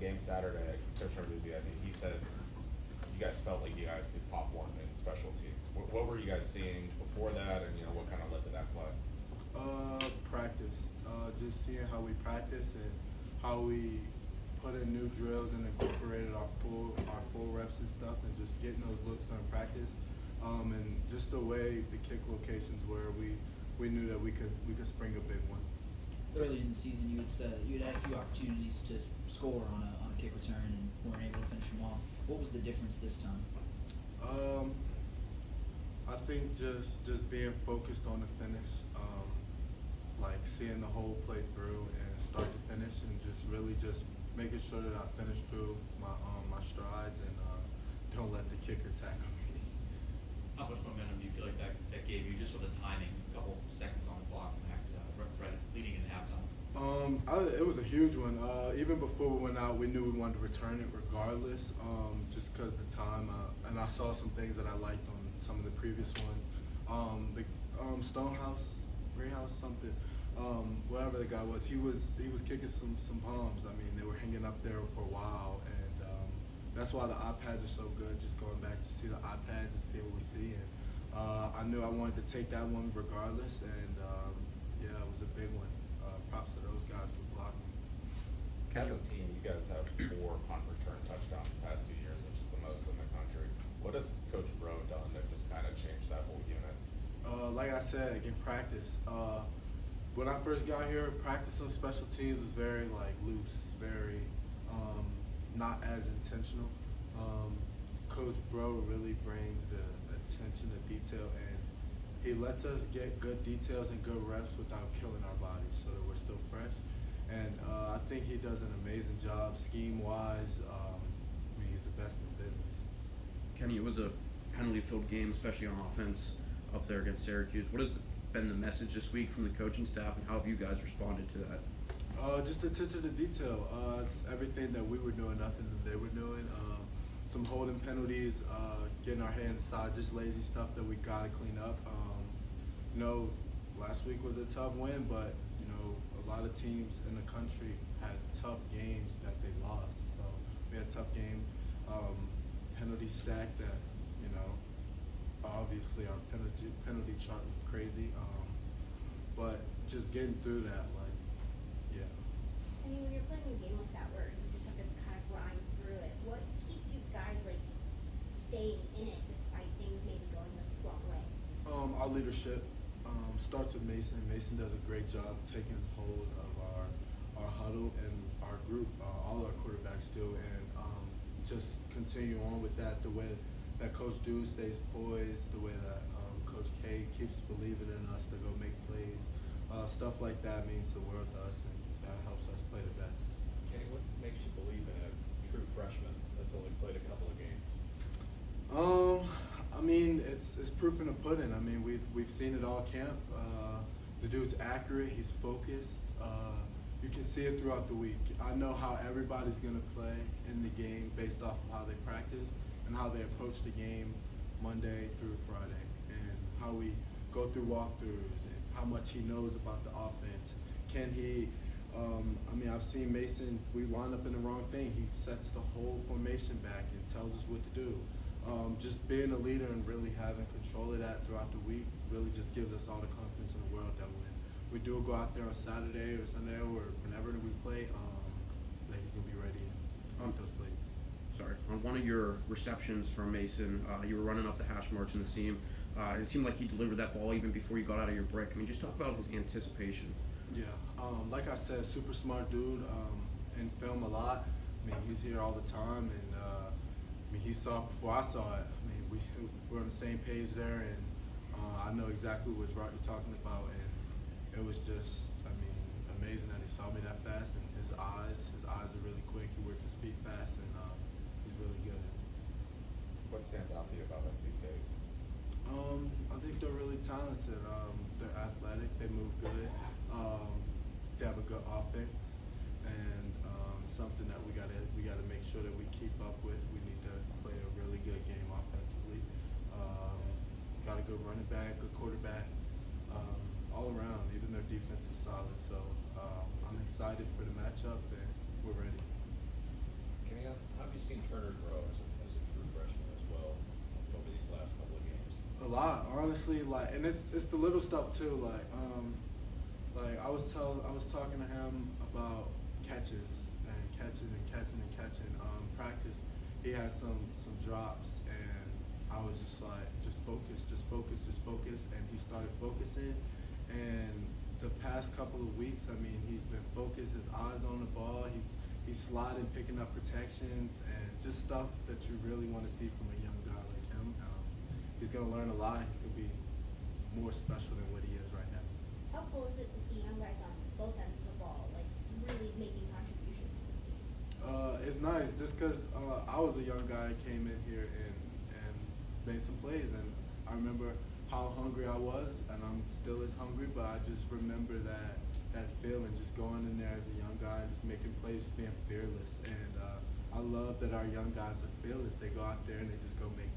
game Saturday, Coach Narduzzi, I think he said you guys felt like you guys could pop one in special teams. What were you guys seeing before that, and what kind of led to that play? Practice. Just seeing how we practice and how we put in new drills and incorporated our full reps and stuff, and just getting those looks during practice. And just the way the kick locations were, we knew that we could spring a big one. Early in the season, you had said you had had a few opportunities to score on a kick return and weren't able to finish them off. What was the difference this time? I think just being focused on the finish, like seeing the whole play through and start to finish, and just really just making sure that I finish through my strides and don't let the kicker tackle me. How much momentum do you feel like that gave you, just with the timing, a couple seconds on the clock, right leading into halftime? It was a huge one. Even before we went out, we knew we wanted to return it regardless, just because of the time. And I saw some things that I liked on some of the previous one. The Stonehouse, Greenhouse, something, whatever the guy was, he was kicking some bombs. I mean, they were hanging up there for a while, and that's why the iPads are so good. Just going back to see the iPads and see what we see, and I knew I wanted to take that one regardless, and yeah, it was a big one. Props to those guys for blocking. As a team, you guys have 4 punt return touchdowns the past 2 years, which is the most in the country. What has Coach Bro done that just kind of changed that whole unit? Like I said, in practice, when I first got here, practice on special teams was very loose, very not as intentional. Coach Bro really brings the attention to detail, and he lets us get good details and good reps without killing our bodies, so that we're still fresh. And I think he does an amazing job scheme-wise. I mean, he's the best in the business. Kenny, it was a penalty-filled game, especially on offense up there against Syracuse. What has been the message this week from the coaching staff, and how have you guys responded to that? Just attention to detail. It's everything that we were doing, nothing that they were doing. Some holding penalties, getting our hands inside, just lazy stuff that we got to clean up. Last week was a tough win, but a lot of teams in the country had tough games that they lost. So we had a tough game. Penalty stack that obviously our penalty chart was crazy. But just getting through that, yeah. I mean, when you're playing a game like that where you just have to kind of grind through it, what keeps you guys staying in it despite things maybe going the wrong way? Our leadership starts with Mason. Mason does a great job taking hold of our huddle and our group. All our quarterbacks do, and just continue on with that. The way that Coach Dew stays poised, the way that Coach K keeps believing in us to go make plays. Stuff like that means the world to us, and that helps us play the best. Kenny, what makes you believe in a true freshman that's only played a couple of games? I mean, it's proof in the pudding. I mean, we've seen it all camp. The dude's accurate. He's focused. You can see it throughout the week. I know how everybody's going to play in the game based off of how they practice and how they approach the game Monday through Friday, and how we go through walkthroughs and how much he knows about the offense. Can he? I mean, I've seen Mason. We line up in the wrong thing. He sets the whole formation back and tells us what to do. Just being a leader and really having control of that throughout the week really just gives us all the confidence in the world that when we do go out there on Saturday or Sunday or whenever we play, that he's going to be ready to make those plays. Sorry, on one of your receptions from Mason, you were running up the hash marks in the seam. It seemed like he delivered that ball even before you got out of your break. I mean, just talk about his anticipation. Yeah, like I said, super smart dude, and film a lot. I mean, he's here all the time, and I mean, he saw it before I saw it. I mean, we're on the same page there, and I know exactly what you're talking about, and it was just, I mean, amazing that he saw me that fast, and his eyes are really quick. He works his feet fast, and he's really good. What stands out to you about NC State? I think they're really talented. They're athletic. They move good. They have a good offense, and something that we gotta make sure that we keep up with. We need to play a really good game offensively. Got a good running back, good quarterback, all around. Even their defense is solid. So I'm excited for the matchup, and we're ready. you seen Turner grow as a true freshman as well over these last couple of games? A lot, honestly. Like, and it's the little stuff too. Like I was talking to him about catches and catching and catching and catching. Practice, he had some drops, and I was just like, just focus, and he started focusing. And the past couple of weeks, I mean, he's been focused. His eyes on the ball. He's sliding, picking up protections, and just stuff that you really want to see from a young guy like him. He's gonna learn a lot. He's gonna be more special than what he is right now. How cool is it to see young guys on both ends of the ball, like really making contributions to this team? It's nice just because I was a young guy, came in here and made some plays, and I remember how hungry I was, and I'm still as hungry, but I just remember that feeling, just going in there as a young guy and just making plays, just being fearless. And I love that our young guys are fearless. They go out there and they just go make